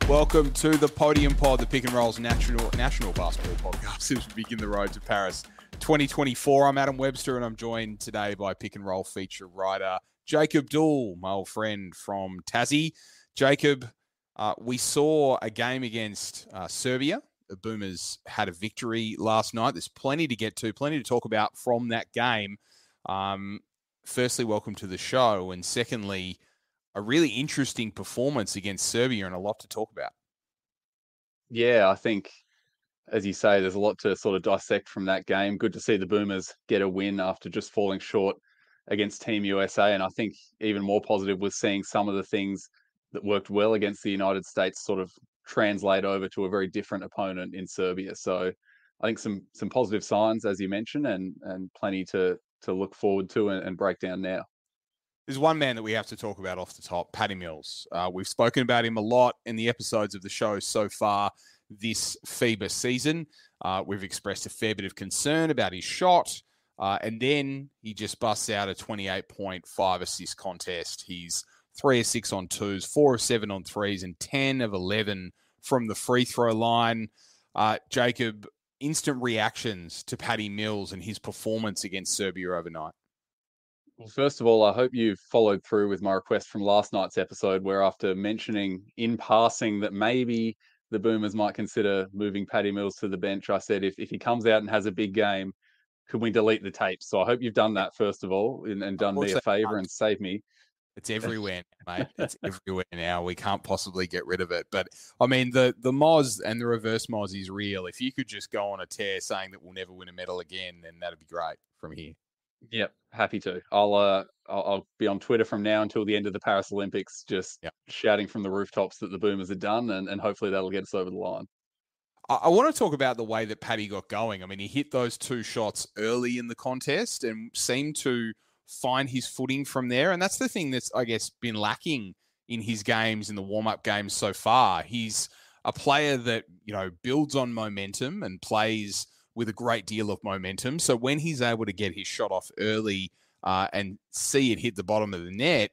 Welcome to the Podium Pod, the Pick and Roll's national basketball podcast as we begin the road to Paris 2024. I'm Adam Webster, and I'm joined today by Pick and Roll feature writer Jacob Dool, my old friend from Tassie. Jacob, we saw a game against Serbia. The Boomers had a victory last night. There's plenty to get to, plenty to talk about from that game. Firstly, welcome to the show. And secondly, a really interesting performance against Serbia and a lot to talk about. Yeah, I think, as you say, there's a lot to sort of dissect from that game. Good to see the Boomers get a win after just falling short against Team USA. And I think even more positive was seeing some of the things that worked well against the United States sort of translate over to a very different opponent in Serbia. So I think some positive signs, as you mentioned, and plenty to look forward to and break down now. There's one man that we have to talk about off the top, Patty Mills. We've spoken about him a lot in the episodes of the show so far this FIBA season. We've expressed a fair bit of concern about his shot. And then he just busts out a 28.5 assist contest. He's 3 of 6 on twos, 4 of 7 on threes, and 10 of 11 from the free throw line. Jacob, instant reactions to Patty Mills and his performance against Serbia overnight. Well, first of all, I hope you've followed through with my request from last night's episode, where after mentioning in passing that maybe the Boomers might consider moving Patty Mills to the bench, I said if he comes out and has a big game, could we delete the tape? So I hope you've done that, first of all, and done me a favor and saved me. It's everywhere, mate. It's everywhere now. We can't possibly get rid of it. But, I mean, the Moz and the reverse Moz is real. If you could just go on a tear saying that we'll never win a medal again, then that'd be great from here. Yep, happy to. I'll be on Twitter from now until the end of the Paris Olympics, just shouting from the rooftops that the Boomers are done, and hopefully that'll get us over the line. I want to talk about the way that Patty got going. I mean, he hit those 2 shots early in the contest and seemed to find his footing from there. And that's the thing that's, I guess, been lacking in his games, in the warm-up games so far. He's a player that, builds on momentum and plays with a great deal of momentum. So when he's able to get his shot off early and see it hit the bottom of the net,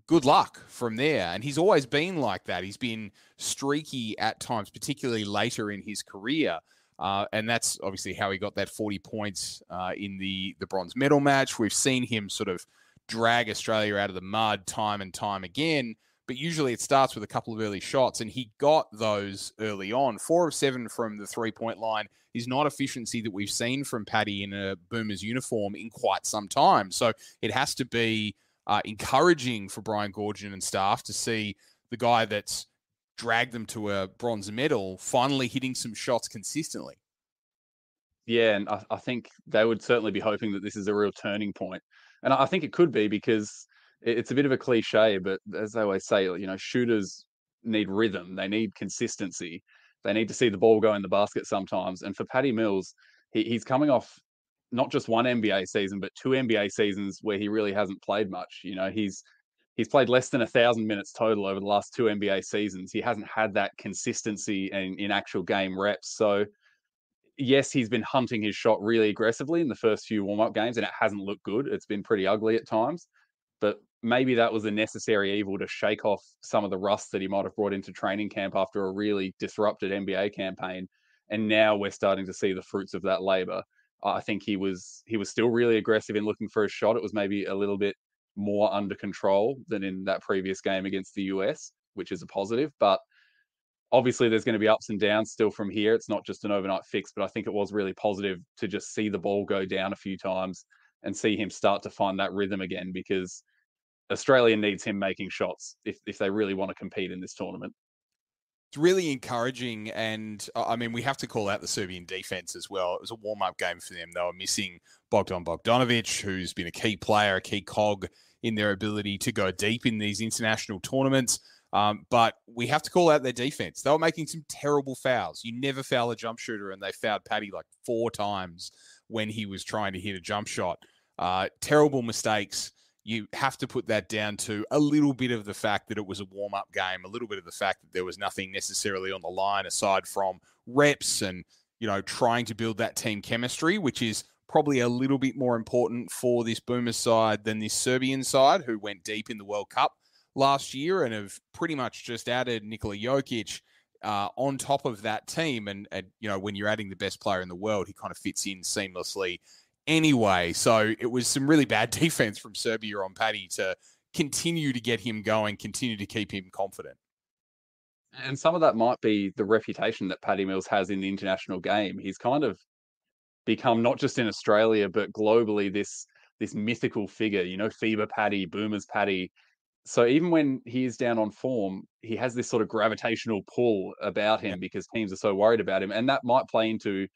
good luck from there. And he's always been like that. He's been streaky at times, particularly later in his career. And that's obviously how he got that 40 points in the bronze medal match. We've seen him sort of drag Australia out of the mud time and time again. But usually it starts with a couple of early shots, and he got those early on. 4 of 7 from the three-point line is not efficiency that we've seen from Patty in a Boomers uniform in quite some time. So it has to be encouraging for Brian Goorjian and staff to see the guy that's dragged them to a bronze medal finally hitting some shots consistently. Yeah, and I think they would certainly be hoping that this is a real turning point. And I think it could be, because it's a bit of a cliche, but as they always say, shooters need rhythm. They need consistency. They need to see the ball go in the basket sometimes. And for Patty Mills, he's coming off not just one NBA season, but 2 NBA seasons where he really hasn't played much. He's played less than 1,000 minutes total over the last 2 NBA seasons. He hasn't had that consistency in actual game reps. So yes, he's been hunting his shot really aggressively in the first few warm-up games, and it hasn't looked good. It's been pretty ugly at times. But maybe that was a necessary evil to shake off some of the rust that he might have brought into training camp after a really disrupted NBA campaign. And now we're starting to see the fruits of that labor. I think he was still really aggressive in looking for a shot. It was maybe a little bit more under control than in that previous game against the US, which is a positive. But obviously there's going to be ups and downs still from here. It's not just an overnight fix, but I think it was really positive to just see the ball go down a few times and see him start to find that rhythm again, because Australia needs him making shots if they really want to compete in this tournament. It's really encouraging, and I mean, we have to call out the Serbian defense as well. It was a warm-up game for them. They were missing Bogdan Bogdanovic, who's been a key player, a key cog in their ability to go deep in these international tournaments. But we have to call out their defense. They were making some terrible fouls. You never foul a jump shooter, and they fouled Patty like 4 times when he was trying to hit a jump shot. Terrible mistakes. You have to put that down to a little bit of the fact that it was a warm-up game, a little bit of the fact that there was nothing necessarily on the line aside from reps and, trying to build that team chemistry, which is probably a little bit more important for this Boomers side than this Serbian side, who went deep in the World Cup last year and have pretty much just added Nikola Jokic on top of that team. And, when you're adding the best player in the world, he kind of fits in seamlessly anyway. So it was some really bad defense from Serbia on Paddy to continue to get him going, continue to keep him confident. And some of that might be the reputation that Paddy Mills has in the international game. He's kind of become, not just in Australia, but globally, this mythical figure, FIBA Paddy, Boomers Paddy. So even when he is down on form, he has this sort of gravitational pull about Yeah. him because teams are so worried about him. And that might play into,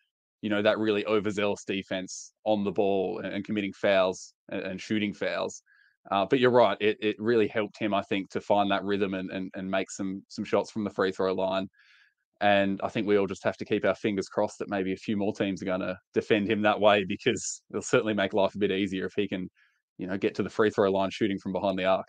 that really overzealous defense on the ball and committing fouls and shooting fouls. But you're right, it really helped him, I think, to find that rhythm and make some shots from the free throw line. And I think we all just have to keep our fingers crossed that maybe a few more teams are going to defend him that way, because it'll certainly make life a bit easier if he can, get to the free throw line shooting from behind the arc.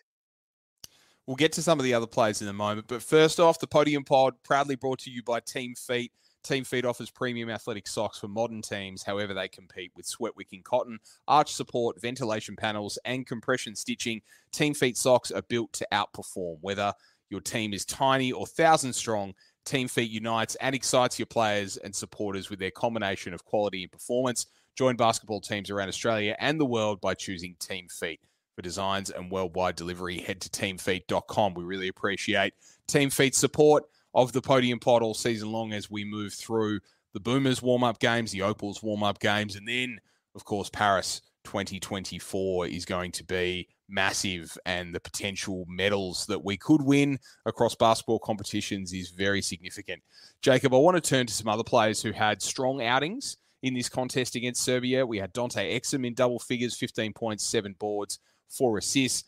We'll get to some of the other players in a moment. But first off, the Podium Pod, proudly brought to you by Team Feet. Team Feet offers premium athletic socks for modern teams, however they compete, with sweat wicking cotton, arch support, ventilation panels, and compression stitching. Team Feet socks are built to outperform. Whether your team is tiny or 1,000 strong, Team Feet unites and excites your players and supporters with their combination of quality and performance. Join basketball teams around Australia and the world by choosing Team Feet. For designs and worldwide delivery, head to teamfeet.com. We really appreciate Team Feet's support of the Podium Pod all season long as we move through the Boomers warm-up games, the Opals warm-up games, and then, of course, Paris 2024 is going to be massive, and the potential medals that we could win across basketball competitions is very significant. Jacob, I want to turn to some other players who had strong outings in this contest against Serbia. We had Dante Exum in double figures, 15 points, 7 boards, 4 assists.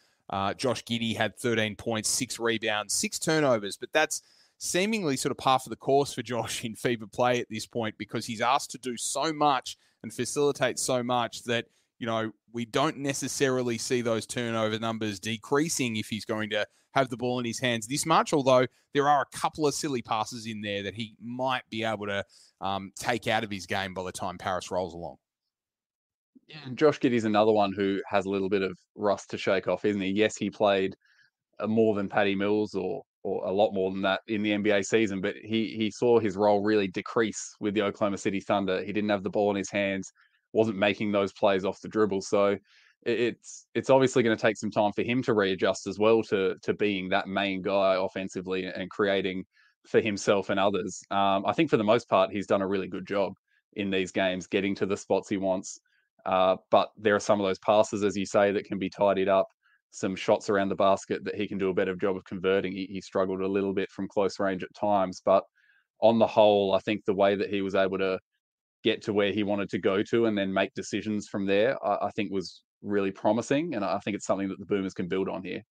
Josh Giddey had 13 points, 6 rebounds, 6 turnovers, but that's seemingly sort of par for the course for Josh in FIBA play at this point, because he's asked to do so much and facilitate so much that, we don't necessarily see those turnover numbers decreasing if he's going to have the ball in his hands this much, although there are a couple of silly passes in there that he might be able to take out of his game by the time Paris rolls along. Yeah, and Josh Giddey's another one who has a little bit of rust to shake off, isn't he? Yes, he played more than Paddy Mills or a lot more than that in the NBA season, but he saw his role really decrease with the Oklahoma City Thunder. He didn't have the ball in his hands, wasn't making those plays off the dribble. So it's obviously going to take some time for him to readjust as well to being that main guy offensively and creating for himself and others. I think for the most part, he's done a really good job in these games, getting to the spots he wants. But there are some of those passes, as you say, that can be tidied up, some shots around the basket that he can do a better job of converting. He struggled a little bit from close range at times, but on the whole, I think the way that he was able to get to where he wanted to go to and then make decisions from there, I think was really promising. And I think it's something that the Boomers can build on here.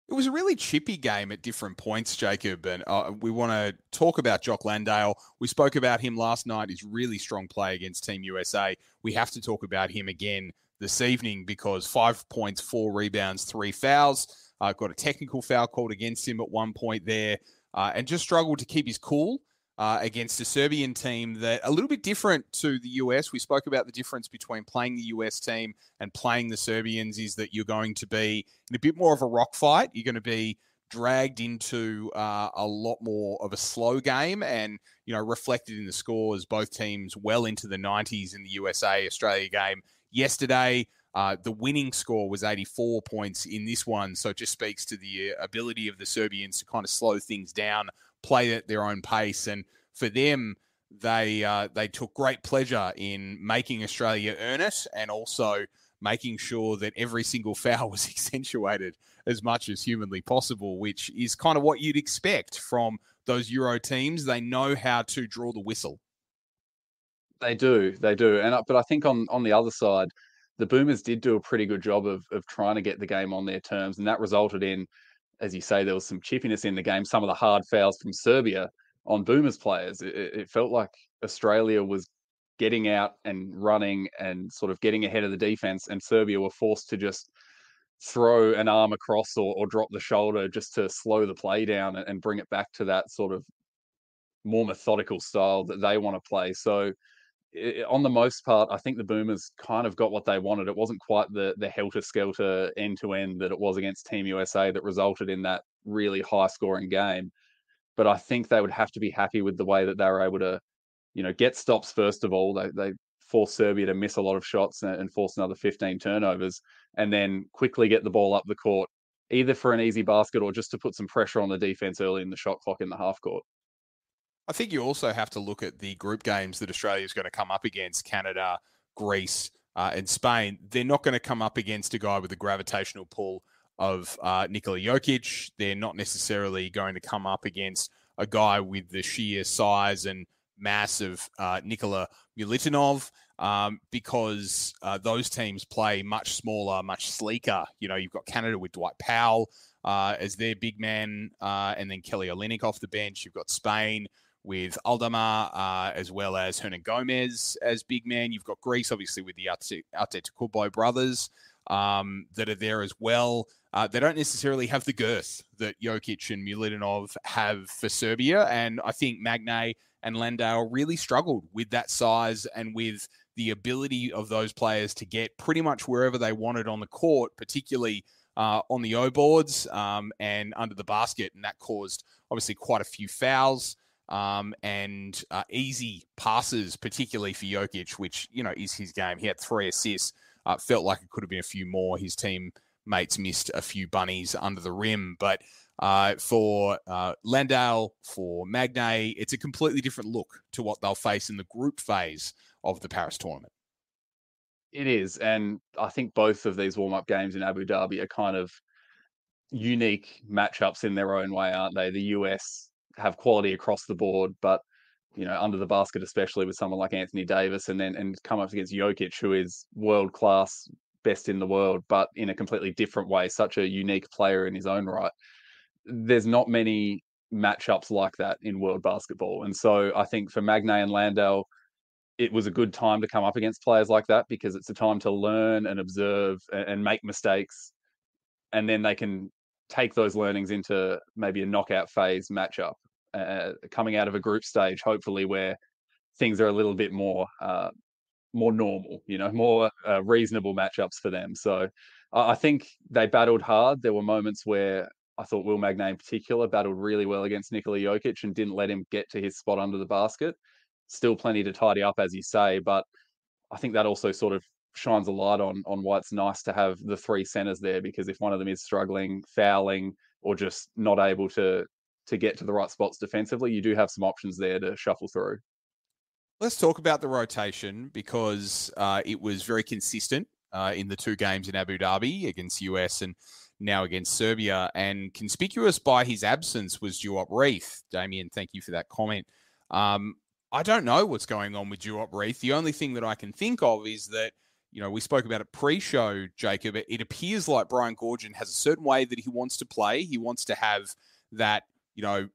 It was a really chippy game at different points, Jacob, and we want to talk about Jock Landale. We spoke about him last night, his really strong play against Team USA. We have to talk about him again this evening because 5 points, 4 rebounds, 3 fouls. Got a technical foul called against him at one point there, and just struggled to keep his cool against a Serbian team that a little bit different to the US. We spoke about the difference between playing the US team and playing the Serbians is that you're going to be in a bit more of a rock fight. You're going to be dragged into a lot more of a slow game and, reflected in the scores, both teams well into the 90s in the USA-Australia game. Yesterday, the winning score was 84 points in this one, so it just speaks to the ability of the Serbians to kind of slow things down, play at their own pace, and for them, they took great pleasure in making Australia earn it and also making sure that every single foul was accentuated as much as humanly possible, which is kind of what you'd expect from those Euro teams. They know how to draw the whistle. They do. But I think on the other side, the Boomers did do a pretty good job of trying to get the game on their terms, and that resulted in, as you say, there was some chippiness in the game. Some of the hard fouls from Serbia on Boomers players. It felt like Australia was getting out and running and sort of getting ahead of the defense, and Serbia were forced to just throw an arm across or drop the shoulder just to slow the play down and bring it back to that sort of more methodical style that they want to play. So on the most part, I think the Boomers kind of got what they wanted. It wasn't quite the helter-skelter end-to-end that it was against Team USA that resulted in that really high-scoring game. But I think they would have to be happy with the way that they were able to, get stops first of all. They forced Serbia to miss a lot of shots and force another 15 turnovers, and then quickly get the ball up the court, either for an easy basket or just to put some pressure on the defense early in the shot clock in the half court. I think you also have to look at the group games that Australia is going to come up against: Canada, Greece, and Spain. They're not going to come up against a guy with the gravitational pull of Nikola Jokic. They're not necessarily going to come up against a guy with the sheer size and mass of Nikola Milutinov, because those teams play much smaller, much sleeker. You've got Canada with Dwight Powell as their big man, and then Kelly Olynyk off the bench. You've got Spain with Aldama, as well as Hernan Gomez as big man. You've got Greece, obviously, with the Antetokounmpo brothers that are there as well. They don't necessarily have the girth that Jokic and Milutinov have for Serbia, and I think Magnay and Landale really struggled with that size and with the ability of those players to get pretty much wherever they wanted on the court, particularly on the O boards and under the basket, and that caused obviously quite a few fouls. And easy passes, particularly for Jokic, which, is his game. He had 3 assists. Felt like it could have been a few more. His teammates missed a few bunnies under the rim. But for Landale, for Magnay, it's a completely different look to what they'll face in the group phase of the Paris tournament. It is. And I think both of these warm-up games in Abu Dhabi are kind of unique matchups in their own way, aren't they? The US have quality across the board, but under the basket, especially with someone like Anthony Davis, and come up against Jokic, who is world class, best in the world, but in a completely different way, such a unique player in his own right. There's not many matchups like that in world basketball, and so I think for Magnay and Landale, it was a good time to come up against players like that because it's a time to learn and observe and make mistakes, and then they can take those learnings into maybe a knockout phase matchup, coming out of a group stage, hopefully where things are a little bit more normal, more reasonable matchups for them. So I think they battled hard. There were moments where I thought Will Magnay in particular battled really well against Nikola Jokic and didn't let him get to his spot under the basket. Still plenty to tidy up, as you say, but I think that also sort of shines a light on why it's nice to have the 3 centers there, because if one of them is struggling, fouling, or just not able to get to the right spots defensively, you do have some options there to shuffle through. Let's talk about the rotation, because it was very consistent in the 2 games in Abu Dhabi against US and now against Serbia. And conspicuous by his absence was Duop Reith. Damien, thank you for that comment. I don't know what's going on with Duop Reith. The only thing that I can think of is that, we spoke about it pre-show, Jacob. It appears like Brian Goorjian has a certain way that he wants to play. He wants to have that,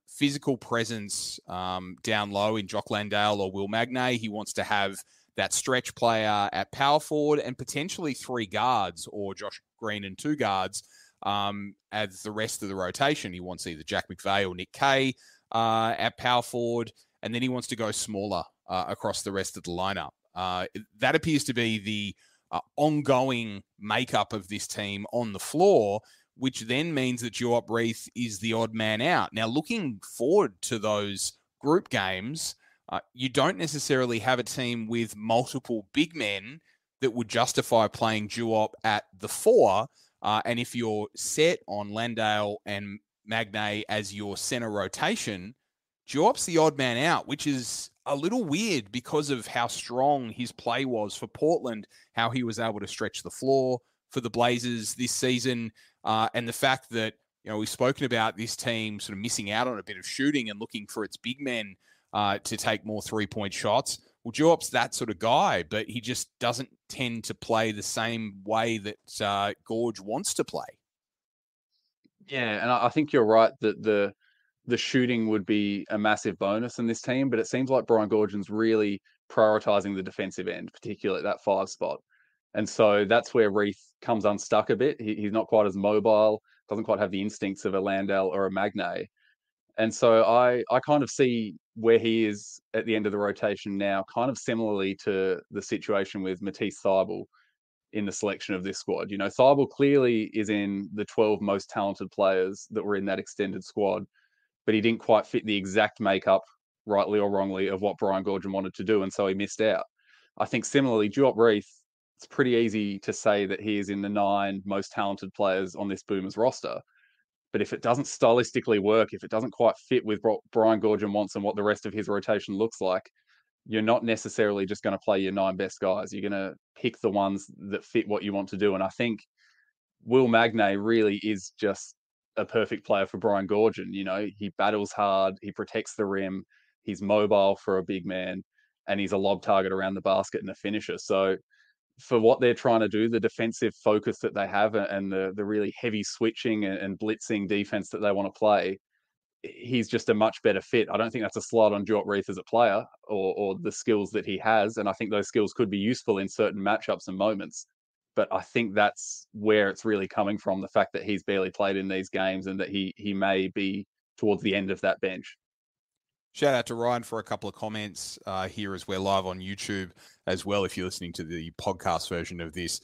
physical presence down low in Jock Landale or Will Magnay. He wants to have that stretch player at power forward and potentially 3 guards, or Josh Green and 2 guards as the rest of the rotation. He wants either Jack McVeigh or Nick Kay at power forward. And then he wants to go smaller across the rest of the lineup. That appears to be the ongoing makeup of this team on the floor, which then means that Duop Reith is the odd man out. Now, looking forward to those group games, you don't necessarily have a team with multiple big men that would justify playing Duop at the 4. And if you're set on Landale and Magnay as your center rotation, Duop's the odd man out, which is a little weird because of how strong his play was for Portland, how he was able to stretch the floor for the Blazers this season, and the fact that, we've spoken about this team sort of missing out on a bit of shooting and looking for its big men to take more 3-point shots. Well, Duop's that sort of guy, but he just doesn't tend to play the same way that Gorge wants to play. Yeah, and I think you're right that the shooting would be a massive bonus in this team, but it seems like Brian Goorjian's really prioritizing the defensive end, particularly at that 5 spot. And so that's where Reith comes unstuck a bit. He's not quite as mobile, doesn't quite have the instincts of a Landale or a Magnay. And so I kind of see where he is at the end of the rotation now, kind of similarly to the situation with Matisse Thybulle in the selection of this squad. You know, Thybulle clearly is in the 12 most talented players that were in that extended squad, but he didn't quite fit the exact makeup, rightly or wrongly, of what Brian Goorjian wanted to do, and so he missed out. I think similarly, Duop Reith, it's pretty easy to say that he is in the 9 most talented players on this Boomers roster. But if it doesn't stylistically work, if it doesn't quite fit with what Brian Goorjian wants and what the rest of his rotation looks like, you're not necessarily just going to play your 9 best guys. You're going to pick the ones that fit what you want to do. And I think Will Magnay really is just a perfect player for Brian Goorjian. You know, he battles hard, he protects the rim, he's mobile for a big man, and he's a lob target around the basket and a finisher. So for what they're trying to do, the defensive focus that they have and the really heavy switching and blitzing defense that they want to play, he's just a much better fit. I don't think that's a slight on Duop Reith as a player or the skills that he has. And I think those skills could be useful in certain matchups and moments. But I think that's where it's really coming from, the fact that he's barely played in these games and that he may be towards the end of that bench. Shout out to Ryan for a couple of comments here as we're live on YouTube as well, if you're listening to the podcast version of this.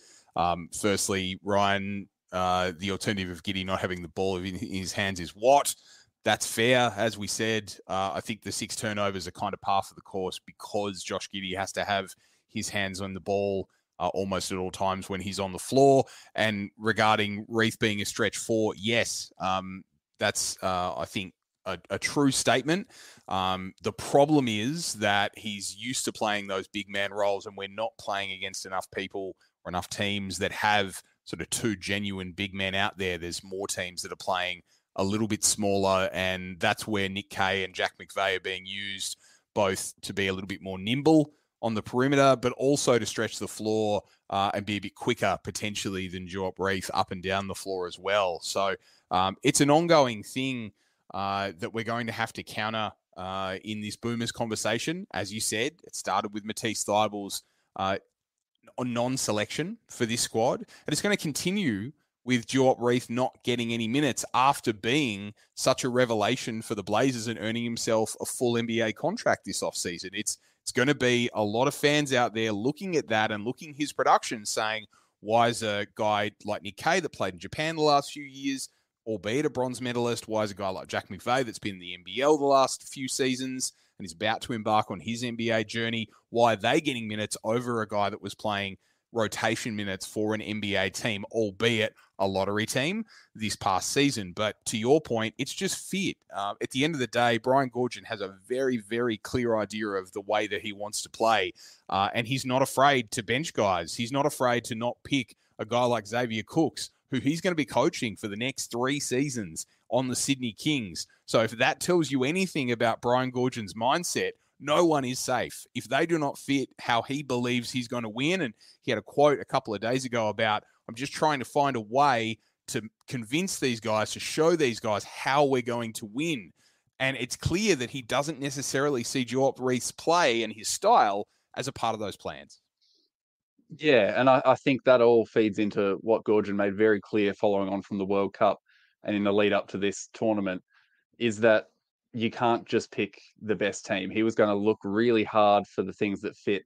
Firstly, Ryan, the alternative of Giddey not having the ball in his hands is what? That's fair. As we said, I think the 6 turnovers are kind of par for the course because Josh Giddey has to have his hands on the ball almost at all times when he's on the floor. And regarding Reith being a stretch 4, yes, that's, I think, a true statement. The problem is that he's used to playing those big man roles, and we're not playing against enough people or enough teams that have sort of 2 genuine big men out there. There's more teams that are playing a little bit smaller, and that's where Nick Kay and Jack McVeigh are being used, both to be a little bit more nimble on the perimeter, but also to stretch the floor and be a bit quicker potentially than Duop Reith up and down the floor as well. So it's an ongoing thing that we're going to have to counter in this Boomers conversation. As you said, it started with Matisse Thybulle's non-selection for this squad, and it's going to continue with Duop Reith not getting any minutes after being such a revelation for the Blazers and earning himself a full NBA contract this offseason. It's going to be a lot of fans out there looking at that and looking his production saying, why is a guy like Nick Kay that played in Japan the last few years, albeit a bronze medalist, why is a guy like Jack McVeigh that's been in the NBL the last few seasons and is about to embark on his NBA journey, why are they getting minutes over a guy that was playing rotation minutes for an NBA team, albeit a lottery team this past season? But to your point, it's just fit. At the end of the day, Brian Goorjian has a very, very clear idea of the way that he wants to play. And he's not afraid to bench guys. He's not afraid to not pick a guy like Xavier Cooks, who he's going to be coaching for the next 3 seasons on the Sydney Kings. So if that tells you anything about Brian Goorjian's mindset, no one is safe. If they do not fit how he believes he's going to win, and he had a quote a couple of days ago about, I'm just trying to find a way to convince these guys, to show these guys how we're going to win. And it's clear that he doesn't necessarily see Duop Reith's play and his style as a part of those plans. Yeah, and I think that all feeds into what Goorjian made very clear following on from the World Cup and in the lead up to this tournament, is that you can't just pick the best team. He was going to look really hard for the things that fit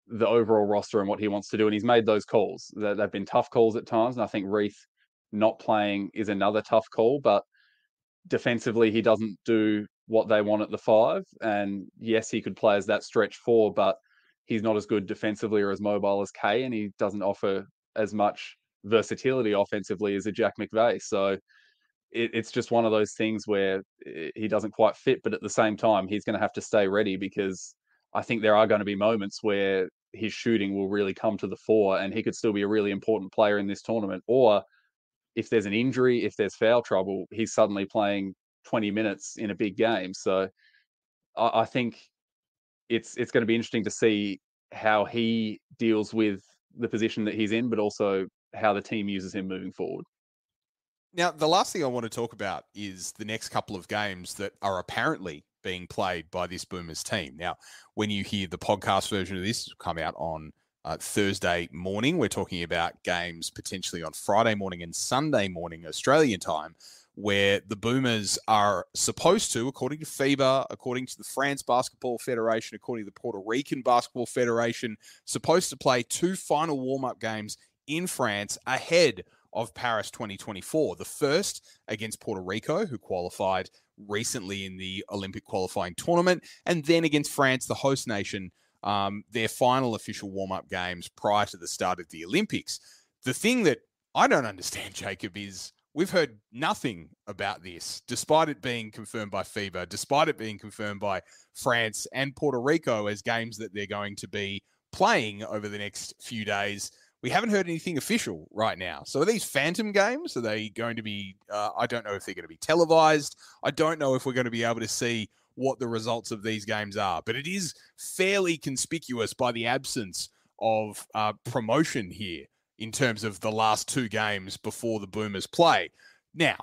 the overall roster and what he wants to do, and he's made those calls. They've been tough calls at times, and I think Reith not playing is another tough call, but defensively he doesn't do what they want at the 5, and yes, he could play as that stretch 4, but he's not as good defensively or as mobile as Kay, and he doesn't offer as much versatility offensively as a Jack McVeigh. So it's just one of those things where he doesn't quite fit, but at the same time, he's going to have to stay ready, because I think there are going to be moments where his shooting will really come to the fore and he could still be a really important player in this tournament. Or if there's an injury, if there's foul trouble, he's suddenly playing 20 minutes in a big game. So I think it's going to be interesting to see how he deals with the position that he's in, but also how the team uses him moving forward. Now, the last thing I want to talk about is the next couple of games that are apparently being played by this Boomers team. Now, when you hear the podcast version of this come out on Thursday morning, we're talking about games potentially on Friday morning and Sunday morning Australian time. where the Boomers are supposed to, according to FIBA, according to the France Basketball Federation, according to the Puerto Rican Basketball Federation, supposed to play 2 final warm-up games in France ahead of Paris 2024. The first against Puerto Rico, who qualified recently in the Olympic qualifying tournament, and then against France, the host nation, their final official warm-up games prior to the start of the Olympics. The thing that I don't understand, Jacob, is we've heard nothing about this, despite it being confirmed by FIBA, despite it being confirmed by France and Puerto Rico as games that they're going to be playing over the next few days. We haven't heard anything official right now. So are these phantom games? Are they going to be, I don't know if they're going to be televised. I don't know if we're going to be able to see what the results of these games are. But it is fairly conspicuous by the absence of promotion here in terms of the last 2 games before the Boomers play. Now,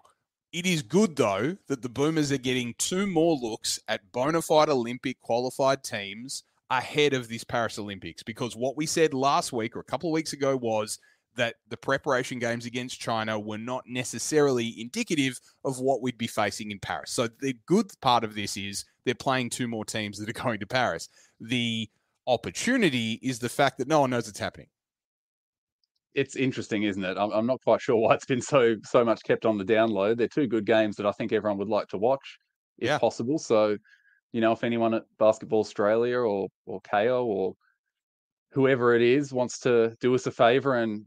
it is good, though, that the Boomers are getting 2 more looks at bona fide Olympic qualified teams ahead of this Paris Olympics, because what we said last week or a couple of weeks ago was that the preparation games against China were not necessarily indicative of what we'd be facing in Paris. So the good part of this is they're playing 2 more teams that are going to Paris. The opportunity is the fact that no one knows it's happening. It's interesting, isn't it? I'm not quite sure why it's been so much kept on the down low. They're 2 good games that I think everyone would like to watch, if possible. So, if anyone at Basketball Australia or KO or whoever it is wants to do us a favor and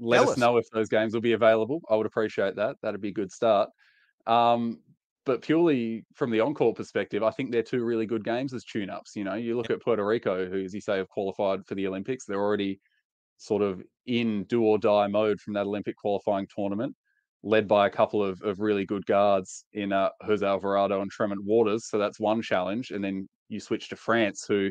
let us know if those games will be available, I would appreciate that. That'd be a good start. But purely from the on-court perspective, I think they're 2 really good games as tune-ups. You look at Puerto Rico, who, as you say, have qualified for the Olympics. They're already sort of in do-or-die mode from that Olympic qualifying tournament, led by a couple of really good guards in Jose Alvarado and Tremont Waters. So that's one challenge. And then you switch to France, who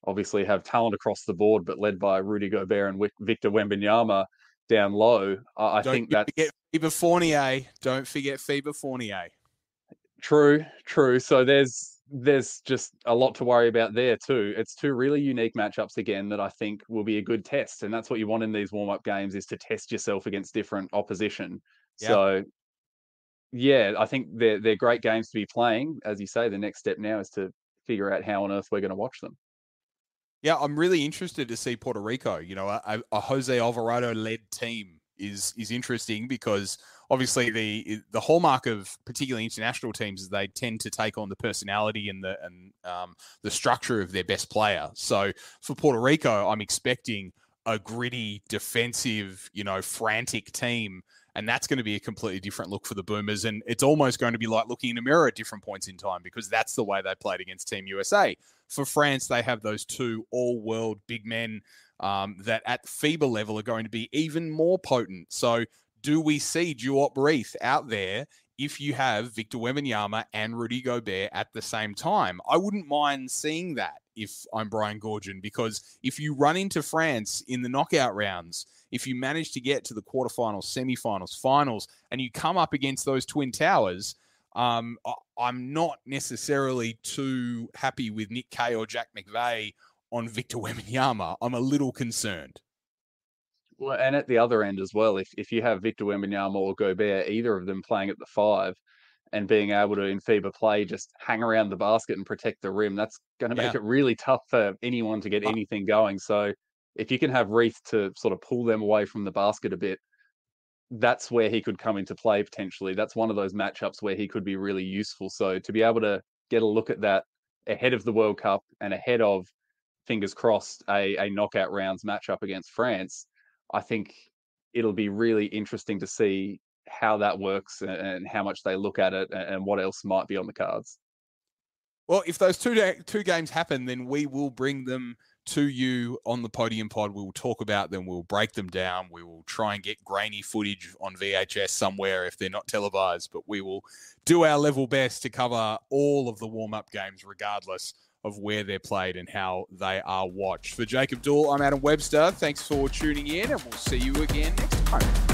obviously have talent across the board, but led by Rudy Gobert and Victor Wembanyama down low. I think that's... Don't forget FIBA Fournier. True. So there's just a lot to worry about there too. It's 2 really unique matchups again that I think will be a good test. And that's what you want in these warm-up games, is to test yourself against different opposition. Yeah. So yeah, I think they're great games to be playing. As you say, the next step now is to figure out how on earth we're going to watch them. Yeah, I'm really interested to see Puerto Rico. A Jose Alvarado-led team is interesting because obviously the hallmark of particularly international teams is they tend to take on the personality and the structure of their best player. So for Puerto Rico, I'm expecting a gritty, defensive, frantic team. And that's going to be a completely different look for the Boomers. And it's almost going to be like looking in a mirror at different points in time, because that's the way they played against Team USA. For France, they have those 2 all-world big men that at FIBA level are going to be even more potent. So do we see Duop Reith out there if you have Victor Wembanyama and Rudy Gobert at the same time? I wouldn't mind seeing that if I'm Brian Goorjian, because if you run into France in the knockout rounds, if you manage to get to the quarterfinals, semifinals, finals, and you come up against those Twin Towers, I'm not necessarily too happy with Nick Kay or Jack McVeigh on Victor Wembanyama. I'm a little concerned. Well, and at the other end as well, if you have Victor Wembanyama or Gobert, either of them playing at the 5 and being able to, in FIBA play, just hang around the basket and protect the rim, that's going to make it really tough for anyone to get anything going. So if you can have Reith to sort of pull them away from the basket a bit, that's where he could come into play potentially. That's one of those matchups where he could be really useful. So to be able to get a look at that ahead of the World Cup and ahead of, fingers crossed, a knockout rounds matchup against France, I think it'll be really interesting to see how that works and how much they look at it and what else might be on the cards. Well, if those two games happen, then we will bring them to you on the Podium Pod. We'll talk about them. We'll break them down. We will try and get grainy footage on VHS somewhere if they're not televised, but we will do our level best to cover all of the warm-up games regardless of where they're played and how they are watched. For Jacob Dool, I'm Adam Webster. Thanks for tuning in, and we'll see you again next time.